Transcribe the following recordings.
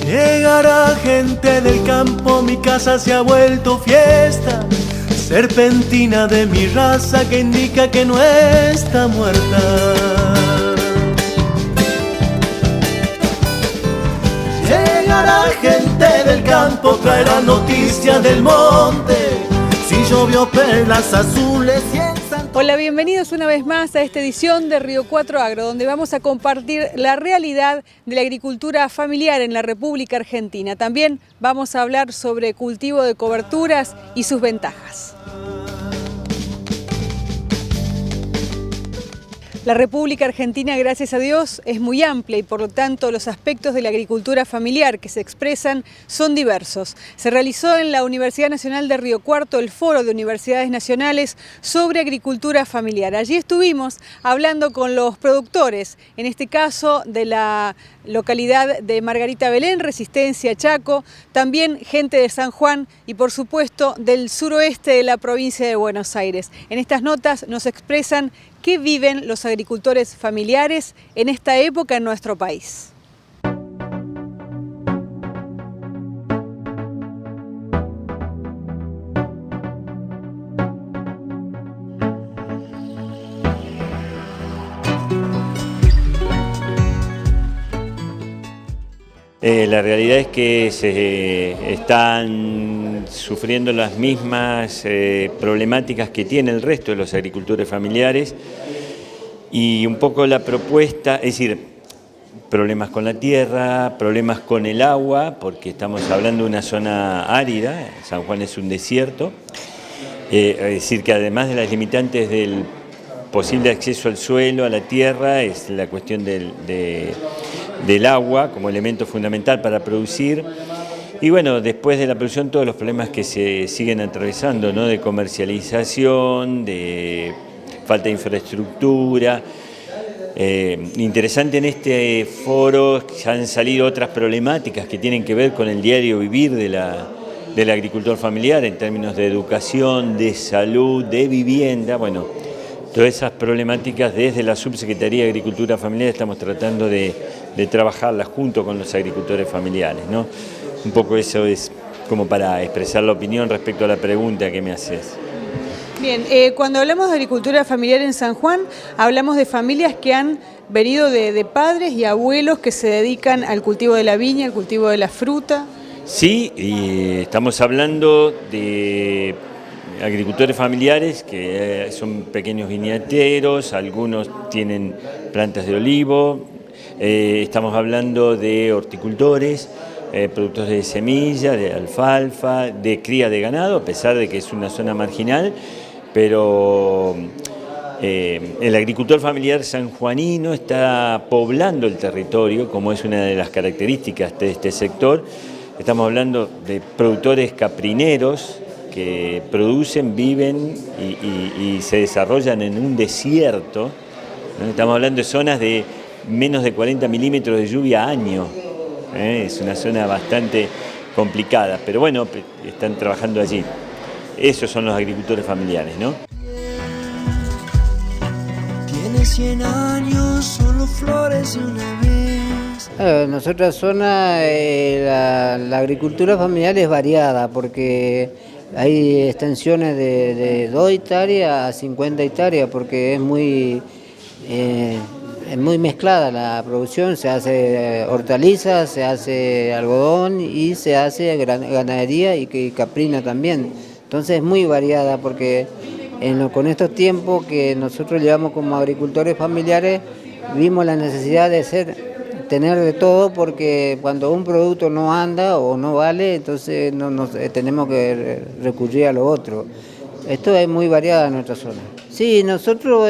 Llegará gente del campo, mi casa se ha vuelto fiesta, serpentina de mi raza que indica que no está muerta. Llegará gente del campo, traerá noticias del monte, si llovió perlas azules y en Santo... Hola, bienvenidos una vez más a esta edición de Río 4 Agro, donde vamos a compartir la realidad de la agricultura familiar en la República Argentina. También vamos a hablar sobre cultivo de coberturas y sus ventajas. La República Argentina, gracias a Dios, es muy amplia y por lo tanto los aspectos de la agricultura familiar que se expresan son diversos. Se realizó en la Universidad Nacional de Río Cuarto el Foro de Universidades Nacionales sobre agricultura familiar. Allí estuvimos hablando con los productores, en este caso de la localidad de Margarita Belén, Resistencia, Chaco, también gente de San Juan y por supuesto del suroeste de la provincia de Buenos Aires. En estas notas nos expresan qué viven los agricultores familiares en esta época en nuestro país. La realidad es que se están sufriendo las mismas problemáticas que tiene el resto de los agricultores familiares y un poco la propuesta, es decir, problemas con la tierra, problemas con el agua, porque estamos hablando de una zona árida, San Juan es un desierto, es decir, que además de las limitantes del posible acceso al suelo, a la tierra, es la cuestión del agua como elemento fundamental para producir. Y bueno, después de la producción todos los problemas que se siguen atravesando, ¿no? De comercialización, de falta de infraestructura. Interesante en este foro ya han salido otras problemáticas que tienen que ver con el diario vivir del agricultor familiar en términos de educación, de salud, de vivienda. Bueno, todas esas problemáticas desde la Subsecretaría de Agricultura Familiar estamos tratando de trabajarlas junto con los agricultores familiares, ¿no? Un poco eso es como para expresar la opinión respecto a la pregunta que me haces. Bien, cuando hablamos de agricultura familiar en San Juan, hablamos de familias que han venido de padres y abuelos que se dedican al cultivo de la viña, al cultivo de la fruta. Sí, y estamos hablando de agricultores familiares que son pequeños viñateros, algunos tienen plantas de olivo, estamos hablando de horticultores, productores de semilla, de alfalfa, de cría de ganado, a pesar de que es una zona marginal, pero el agricultor familiar sanjuanino está poblando el territorio, como es una de las características de este sector. Estamos hablando de productores caprineros que producen, viven y se desarrollan en un desierto, ¿no? Estamos hablando de zonas de menos de 40 milímetros de lluvia a año. Es una zona bastante complicada, pero bueno, están trabajando allí. Esos son los agricultores familiares, ¿no? Tiene 100 años, solo flores y una vez. En nuestra zona la agricultura familiar es variada porque hay extensiones de 2 hectáreas a 50 hectáreas porque es muy mezclada la producción, se hace hortalizas, se hace algodón y se hace ganadería y caprina también. Entonces es muy variada porque con estos tiempos que nosotros llevamos como agricultores familiares vimos la necesidad de tener de todo porque cuando un producto no anda o no vale, entonces tenemos que recurrir a lo otro. Esto es muy variado en nuestra zona. Sí, nosotros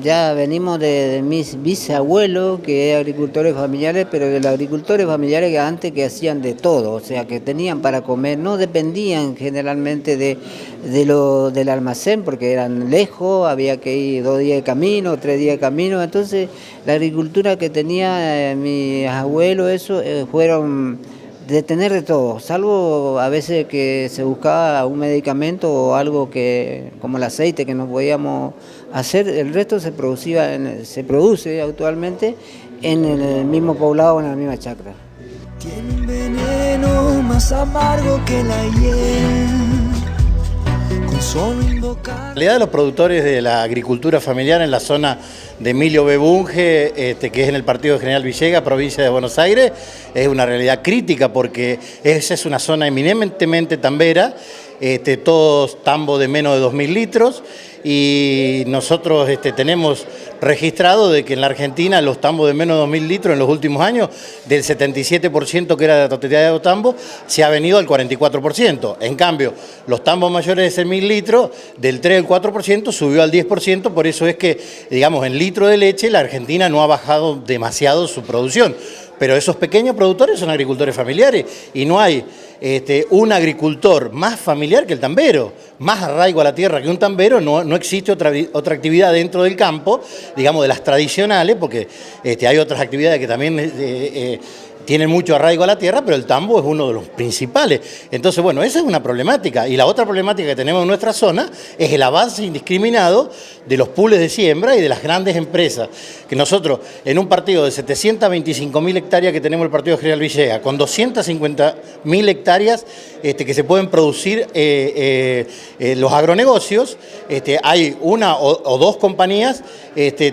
ya venimos de mis bisabuelos, que eran agricultores familiares, pero de los agricultores familiares que antes que hacían de todo, o sea, que tenían para comer, no dependían generalmente del almacén, porque eran lejos, había que ir 2 días de camino, 3 días de camino, entonces la agricultura que tenía mis abuelos, fueron de tener de todo, salvo a veces que se buscaba un medicamento o algo como el aceite que no podíamos hacer, el resto se produce actualmente en el mismo poblado, en la misma chacra. Tiene un veneno más amargo que la hiel. Con solo invocar. La realidad de los productores de la agricultura familiar en la zona de Emilio Bebunge, que es en el partido de General Villegas, provincia de Buenos Aires, es una realidad crítica porque esa es una zona eminentemente tambera, todos tambos de menos de 2.000 litros, y nosotros tenemos registrado de que en la Argentina los tambos de menos de 2.000 litros en los últimos años, del 77% que era de la totalidad de los tambos, se ha venido al 44%. En cambio, los tambos mayores de 6.000 litros, del 3 al 4% subió al 10%, por eso es que, digamos, en litro de leche la Argentina no ha bajado demasiado su producción. Pero esos pequeños productores son agricultores familiares y no hay un agricultor más familiar que el tambero, más arraigo a la tierra que un tambero. No existe otra actividad dentro del campo, digamos de las tradicionales, porque hay otras actividades que también tienen mucho arraigo a la tierra, pero el tambo es uno de los principales. Entonces, bueno, esa es una problemática. Y la otra problemática que tenemos en nuestra zona es el avance indiscriminado de los pools de siembra y de las grandes empresas. Que nosotros, en un partido de 725.000 hectáreas que tenemos el partido de General Villegas, con 250.000 hectáreas que se pueden producir los agronegocios, hay una o dos compañías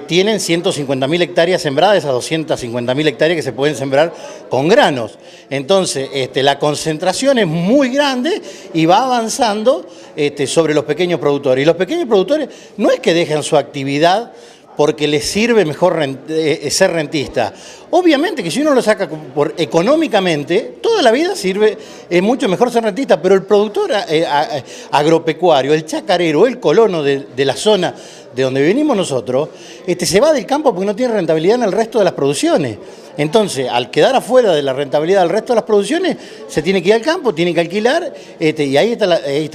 tienen 150.000 hectáreas sembradas, esas 250.000 hectáreas que se pueden sembrar con granos. Entonces, la concentración es muy grande y va avanzando sobre los pequeños productores. Y los pequeños productores no es que dejen su actividad porque les sirve mejor ser rentista. Obviamente que si uno lo saca económicamente, toda la vida es mucho mejor ser rentista, pero el productor agropecuario, el chacarero, el colono de la zona de donde venimos nosotros, se va del campo porque no tiene rentabilidad en el resto de las producciones. Entonces, al quedar afuera de la rentabilidad del resto de las producciones, se tiene que ir al campo, tiene que alquilar, y ahí está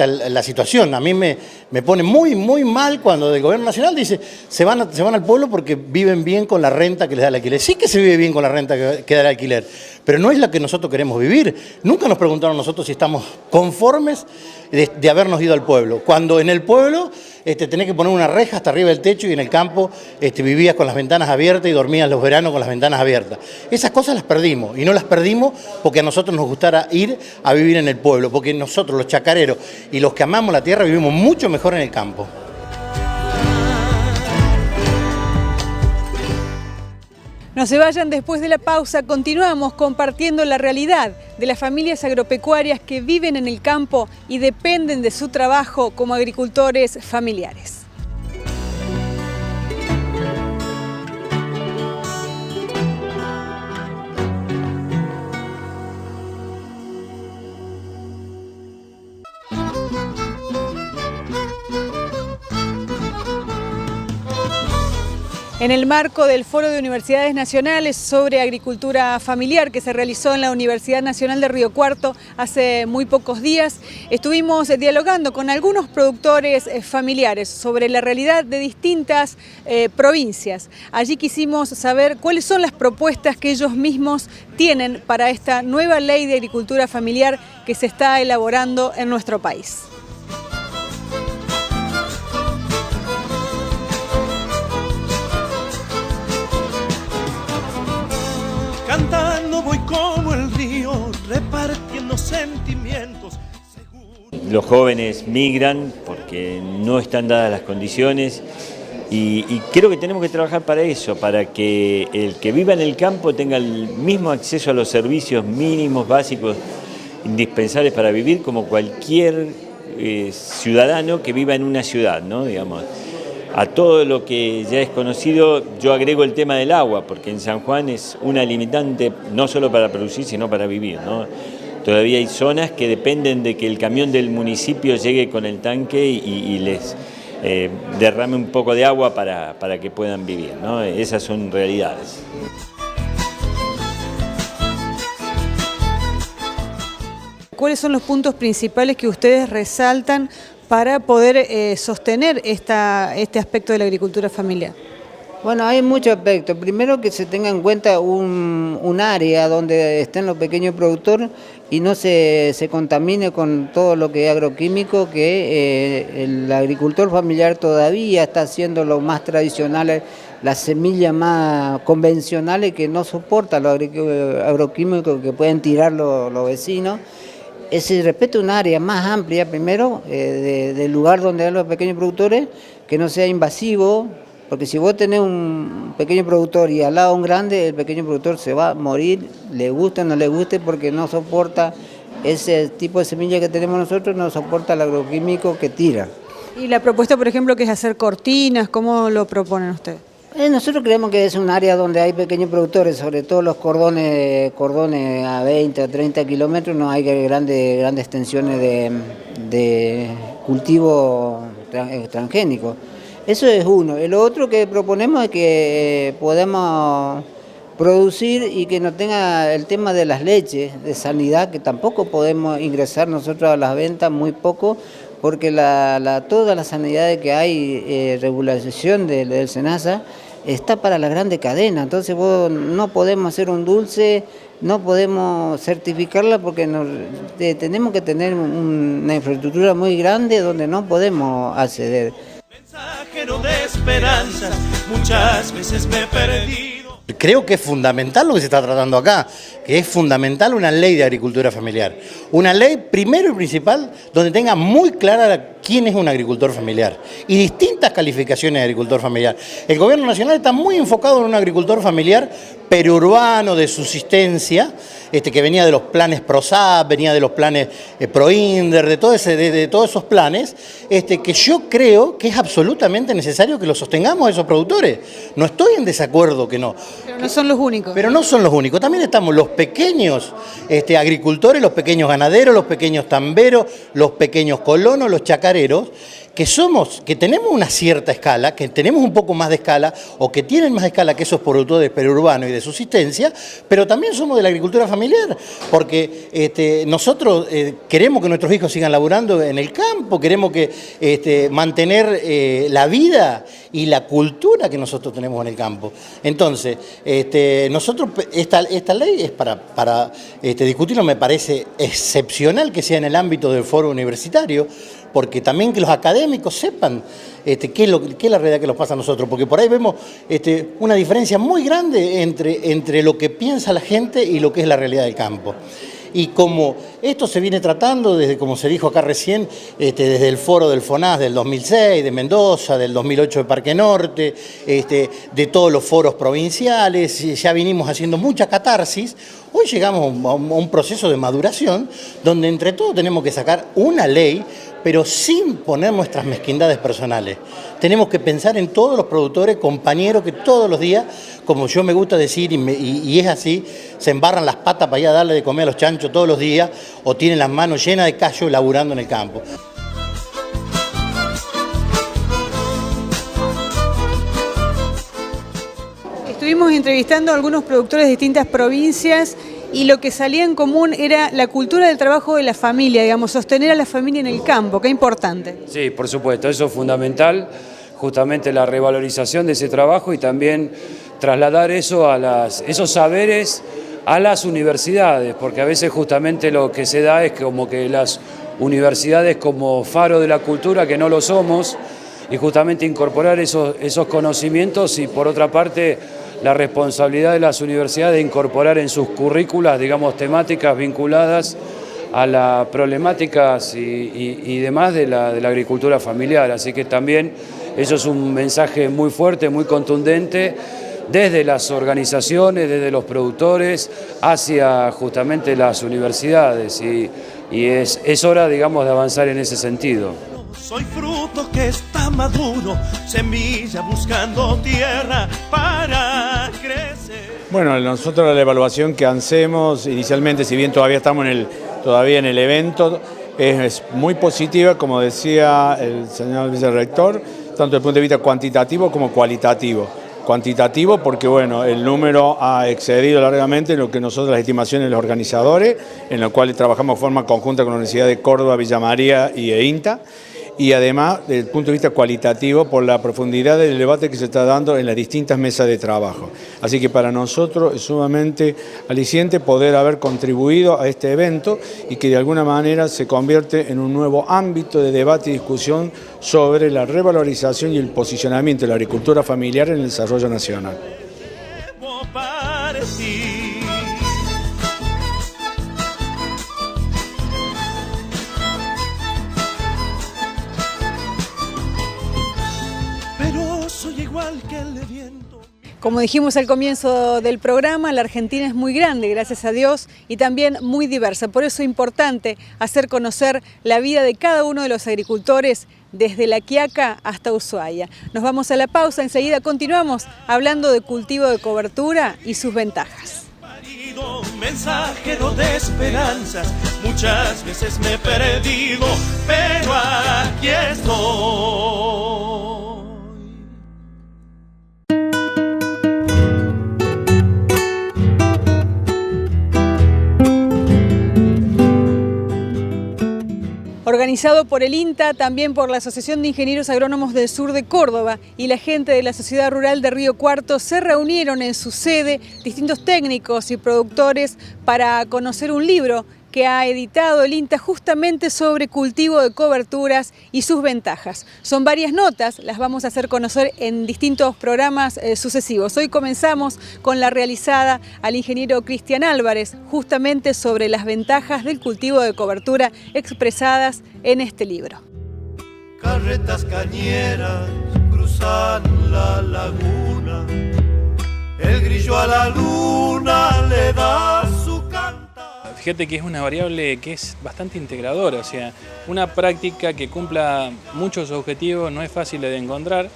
la situación. A mí me pone muy, muy mal cuando el gobierno nacional dice se van al pueblo porque viven bien con la renta que les da el alquiler. Sí que se vive bien con la renta que da el alquiler, pero no es la que nosotros queremos vivir. Nunca nos preguntaron nosotros si estamos conformes de habernos ido al pueblo. Cuando en el pueblo tenés que poner una reja hasta arriba del techo y en el campo vivías con las ventanas abiertas y dormías los veranos con las ventanas abiertas. Esas cosas las perdimos, y no las perdimos porque a nosotros nos gustara ir a vivir en el pueblo, porque nosotros los chacareros y los que amamos la tierra vivimos mucho mejor en el campo. No se vayan, después de la pausa continuamos compartiendo la realidad de las familias agropecuarias que viven en el campo y dependen de su trabajo como agricultores familiares. En el marco del Foro de Universidades Nacionales sobre Agricultura Familiar que se realizó en la Universidad Nacional de Río Cuarto hace muy pocos días, estuvimos dialogando con algunos productores familiares sobre la realidad de distintas provincias. Allí quisimos saber cuáles son las propuestas que ellos mismos tienen para esta nueva ley de agricultura familiar que se está elaborando en nuestro país. Cantando voy como el río, repartiendo sentimientos. Los jóvenes migran porque no están dadas las condiciones y creo que tenemos que trabajar para eso, para que el que viva en el campo tenga el mismo acceso a los servicios mínimos, básicos, indispensables para vivir como cualquier ciudadano que viva en una ciudad, ¿no? Digamos. A todo lo que ya es conocido, yo agrego el tema del agua, porque en San Juan es una limitante no solo para producir, sino para vivir, ¿no? Todavía hay zonas que dependen de que el camión del municipio llegue con el tanque y les derrame un poco de agua para que puedan vivir, ¿no? Esas son realidades. ¿Cuáles son los puntos principales que ustedes resaltan para poder sostener este aspecto de la agricultura familiar? Bueno, hay muchos aspectos. Primero, que se tenga en cuenta un área donde estén los pequeños productores y no se contamine con todo lo que es agroquímico, que el agricultor familiar todavía está haciendo lo más tradicional, las semillas más convencionales que no soportan los agroquímicos que pueden tirar los vecinos. Se respeta un área más amplia primero del lugar donde hay los pequeños productores, que no sea invasivo, porque si vos tenés un pequeño productor y al lado un grande, el pequeño productor se va a morir, le guste o no le guste, porque no soporta ese tipo de semilla que tenemos nosotros, no soporta el agroquímico que tira. Y la propuesta, por ejemplo, que es hacer cortinas, ¿cómo lo proponen ustedes? Nosotros creemos que es un área donde hay pequeños productores, sobre todo los cordones a 20 o 30 kilómetros, no hay grandes extensiones de cultivo transgénico. Eso es uno. El otro que proponemos es que podemos producir y que no tenga el tema de las leches de sanidad, que tampoco podemos ingresar nosotros a las ventas, muy poco, porque todas las sanidades que hay, regulación del SENASA, está para la grande cadena. Entonces vos no podemos hacer un dulce, no podemos certificarla porque tenemos que tener una infraestructura muy grande donde no podemos acceder. Mensajero de esperanzas, muchas veces me he perdido. Creo que es fundamental lo que se está tratando acá, que es fundamental una ley de agricultura familiar. Una ley, primero y principal, donde tenga muy clara quién es un agricultor familiar y distintas calificaciones de agricultor familiar. El gobierno nacional está muy enfocado en un agricultor familiar periurbano de subsistencia, que venía de los planes PROSAP, venía de los planes PROINDER, de todos esos planes, que yo creo que es absolutamente necesario que los sostengamos a esos productores. No estoy en desacuerdo que no. Pero no son los únicos. Pero no son los únicos. También estamos los pequeños agricultores, los pequeños ganaderos, los pequeños tamberos, los pequeños colonos, los chacareros, que tenemos una cierta escala, que tenemos un poco más de escala, o que tienen más escala que esos productores periurbanos y de subsistencia, pero también somos de la agricultura familiar, porque nosotros queremos que nuestros hijos sigan laburando en el campo, queremos que mantener la vida y la cultura que nosotros tenemos en el campo. Entonces, nosotros, esta ley es para discutirlo, me parece excepcional que sea en el ámbito del foro universitario, porque también que los académicos sepan qué es la realidad que nos pasa a nosotros, porque por ahí vemos una diferencia muy grande entre lo que piensa la gente y lo que es la realidad del campo. Y como esto se viene tratando desde, como se dijo acá recién, desde el foro del FONAS del 2006, de Mendoza, del 2008 de Parque Norte, de todos los foros provinciales, ya vinimos haciendo mucha catarsis. Hoy llegamos a un proceso de maduración donde entre todos tenemos que sacar una ley, pero sin poner nuestras mezquindades personales. Tenemos que pensar en todos los productores, compañeros que todos los días, como yo me gusta decir, y es así, se embarran las patas para ir a darle de comer a los chanchos todos los días, o tienen las manos llenas de callo laburando en el campo. Estuvimos entrevistando a algunos productores de distintas provincias y lo que salía en común era la cultura del trabajo de la familia, digamos, sostener a la familia en el campo, qué importante. Sí, por supuesto, eso es fundamental, justamente la revalorización de ese trabajo y también trasladar eso esos saberes a las universidades, porque a veces justamente lo que se da es como que las universidades como faro de la cultura, que no lo somos, y justamente incorporar esos conocimientos y por otra parte la responsabilidad de las universidades de incorporar en sus currículas, digamos, temáticas vinculadas a las problemáticas y demás de la agricultura familiar. Así que también eso es un mensaje muy fuerte, muy contundente, desde las organizaciones, desde los productores, hacia justamente las universidades. Y es hora, digamos, de avanzar en ese sentido. Soy fruto que está maduro, semilla buscando tierra para crecer. Bueno, nosotros la evaluación que hacemos inicialmente, si bien todavía estamos todavía en el evento, es muy positiva, como decía el señor vicerrector, tanto desde el punto de vista cuantitativo como cualitativo. Cuantitativo porque bueno, el número ha excedido largamente lo que nosotros, las estimaciones de los organizadores, en lo cual trabajamos de forma conjunta con la Universidad de Córdoba, Villa María y EINTA. y además desde el punto de vista cualitativo por la profundidad del debate que se está dando en las distintas mesas de trabajo. Así que para nosotros es sumamente aliciente poder haber contribuido a este evento y que de alguna manera se convierte en un nuevo ámbito de debate y discusión sobre la revalorización y el posicionamiento de la agricultura familiar en el desarrollo nacional. Como dijimos al comienzo del programa, la Argentina es muy grande, gracias a Dios, y también muy diversa. Por eso es importante hacer conocer la vida de cada uno de los agricultores desde La Quiaca hasta Ushuaia. Nos vamos a la pausa, enseguida continuamos hablando de cultivo de cobertura y sus ventajas. Mensajero de esperanzas, muchas veces me he perdido, pero aquí estoy. Organizado por el INTA, también por la Asociación de Ingenieros Agrónomos del Sur de Córdoba y la gente de la Sociedad Rural de Río Cuarto, se reunieron en su sede distintos técnicos y productores para conocer un libro que ha editado el INTA justamente sobre cultivo de coberturas y sus ventajas. Son varias notas, las vamos a hacer conocer en distintos programas sucesivos. Hoy comenzamos con la realizada al ingeniero Cristian Álvarez, justamente sobre las ventajas del cultivo de cobertura expresadas en este libro. Carretas cañeras cruzan la laguna, el grillo a la luna le da su canto. Fíjate que es una variable que es bastante integradora, o sea, una práctica que cumpla muchos objetivos no es fácil de encontrar.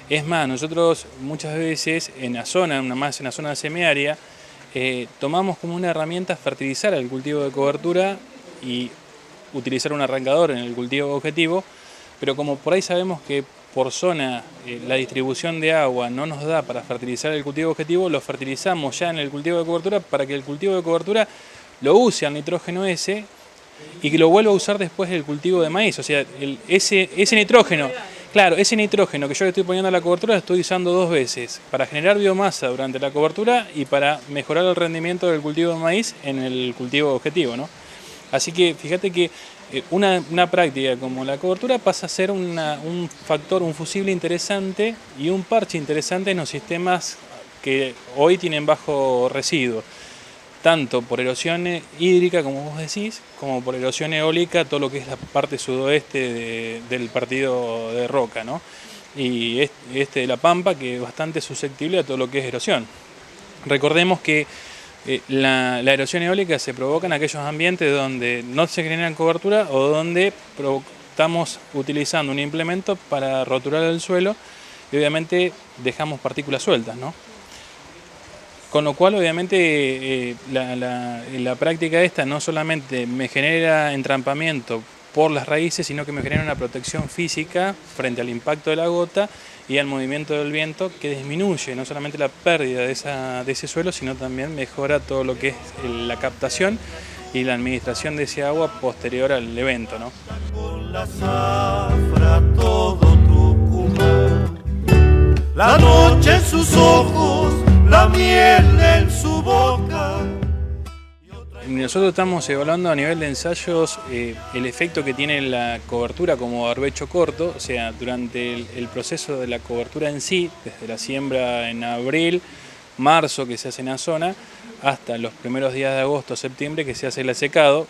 Es más, nosotros muchas veces en la zona, más en la zona semiárea, tomamos como una herramienta fertilizar el cultivo de cobertura y utilizar un arrancador en el cultivo objetivo, pero como por ahí sabemos que por zona la distribución de agua no nos da para fertilizar el cultivo objetivo, lo fertilizamos ya en el cultivo de cobertura para que el cultivo de cobertura lo use al nitrógeno ese y que lo vuelva a usar después del cultivo de maíz. O sea, ese nitrógeno, claro, ese nitrógeno que yo le estoy poniendo a la cobertura lo estoy usando dos veces, para generar biomasa durante la cobertura y para mejorar el rendimiento del cultivo de maíz en el cultivo objetivo, ¿no? Así que fíjate que una práctica como la cobertura pasa a ser un factor, un fusible interesante y un parche interesante en los sistemas que hoy tienen bajo residuo, tanto por erosión hídrica, como vos decís, como por erosión eólica, todo lo que es la parte sudoeste del partido de Roca, ¿no? Y este de La Pampa, que es bastante susceptible a todo lo que es erosión. Recordemos que la erosión eólica se provoca en aquellos ambientes donde no se generan cobertura o donde estamos utilizando un implemento para roturar el suelo y obviamente dejamos partículas sueltas, ¿no? Con lo cual, obviamente, la práctica esta no solamente me genera entrampamiento por las raíces, sino que me genera una protección física frente al impacto de la gota y al movimiento del viento, que disminuye no solamente la pérdida de ese suelo, sino también mejora todo lo que es la captación y la administración de ese agua posterior al evento, ¿no? Con la zafra todo Tucumán, la noche en sus ojos, la miel en su boca. Nosotros estamos evaluando a nivel de ensayos el efecto que tiene la cobertura como barbecho corto, o sea, durante el proceso de la cobertura en sí, desde la siembra en abril, marzo que se hace en la zona, hasta los primeros días de agosto, septiembre que se hace el secado,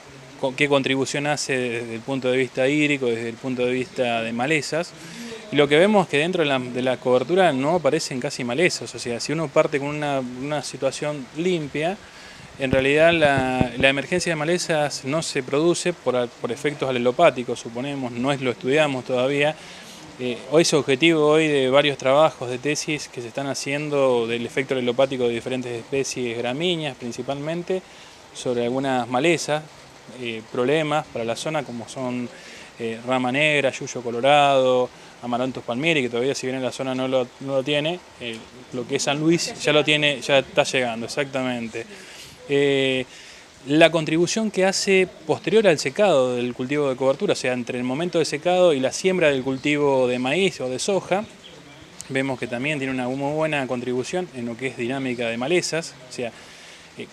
qué contribución hace desde el punto de vista hídrico, desde el punto de vista de malezas. Y lo que vemos es que dentro de la cobertura no aparecen casi malezas, o sea, si uno parte con una situación limpia, en realidad la emergencia de malezas no se produce por efectos alelopáticos, suponemos, no lo estudiamos todavía. Hoy es objetivo hoy de varios trabajos de tesis que se están haciendo del efecto alelopático de diferentes especies gramíneas principalmente, sobre algunas malezas, problemas para la zona como son rama negra, yuyo colorado, Amaranthus palmieri, que todavía si bien en la zona no lo tiene, lo que es San Luis ya lo tiene, ya está llegando, exactamente. la contribución que hace posterior al secado del cultivo de cobertura, o sea, entre el momento de secado y la siembra del cultivo de maíz o de soja, vemos que también tiene una muy buena contribución en lo que es dinámica de malezas. O sea,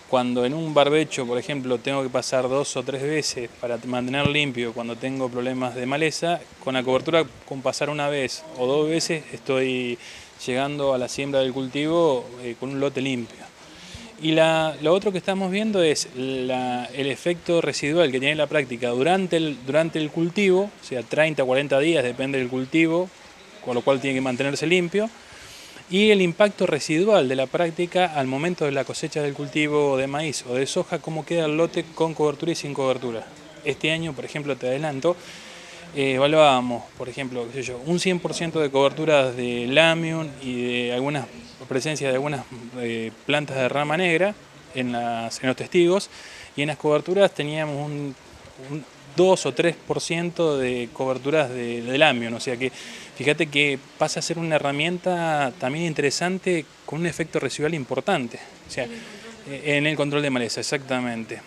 cuando en un barbecho, por ejemplo, tengo que pasar 2 o 3 veces para mantener limpio cuando tengo problemas de maleza, con la cobertura, con pasar 1 vez o 2 veces, estoy llegando a la siembra del cultivo con un lote limpio. Y lo otro que estamos viendo es el efecto residual que tiene la práctica durante el cultivo, o sea, 30 o 40 días, depende del cultivo, con lo cual tiene que mantenerse limpio, y el impacto residual de la práctica al momento de la cosecha del cultivo de maíz o de soja, cómo queda el lote con cobertura y sin cobertura. Este año, por ejemplo, te adelanto, evaluábamos, por ejemplo, qué sé yo, un 100% de coberturas de Lamium y de presencia de algunas plantas de rama negra en los testigos, y en las coberturas teníamos un 2 o 3% de coberturas de Lamium, o sea que fíjate que pasa a ser una herramienta también interesante con un efecto residual importante, o sea, en el control de maleza, exactamente.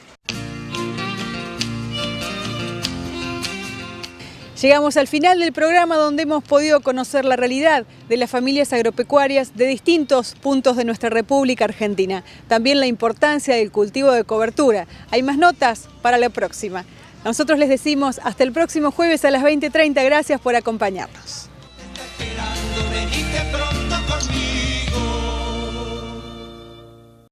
Llegamos al final del programa, donde hemos podido conocer la realidad de las familias agropecuarias de distintos puntos de nuestra República Argentina. También la importancia del cultivo de cobertura. Hay más notas para la próxima. Nosotros les decimos hasta el próximo jueves a las 20:30. Gracias por acompañarnos.